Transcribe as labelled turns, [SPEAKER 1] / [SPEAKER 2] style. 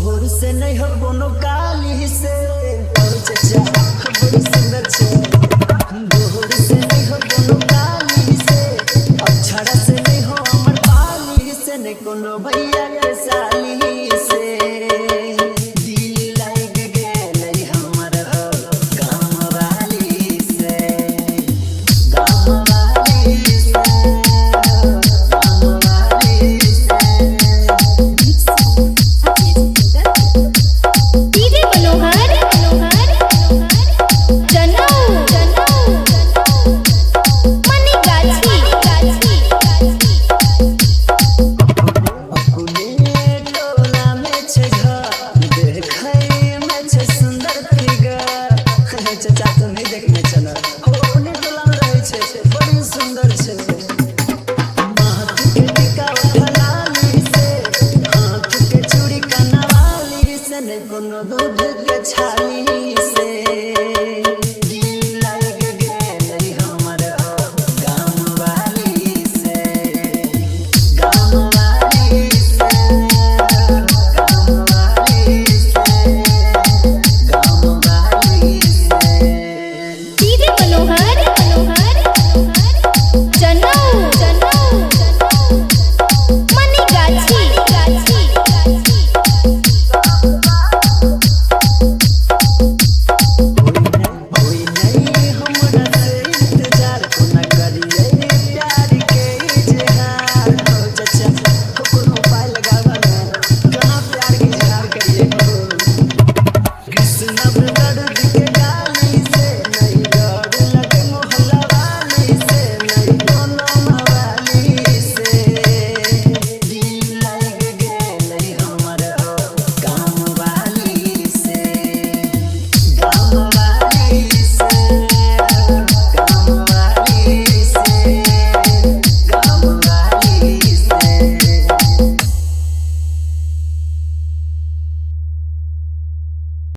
[SPEAKER 1] तोहर से नहीं हो कोनो काली से और चचा बड़ी सुंदर छे तोहर से नहीं हो कोनो काली से अक्षरा से नहीं हो हमर पाली से नहीं कोनो भैया के साली से दिल लाग गेलै हमर हो काम वाली से काम वाली से काम वाली से
[SPEAKER 2] डीजे मनोहर मनीगाछी
[SPEAKER 1] अपने टोला में छे घर देखै में छे सुंदर फिगर चाचा तो नहीं देखने चला हो अपने टोला में रहे छे बड़ी सुंदर छे हाथ के टिका उठलाली से हाथ के चूड़ी कनवाली से नहीं कोनो दूध के छाली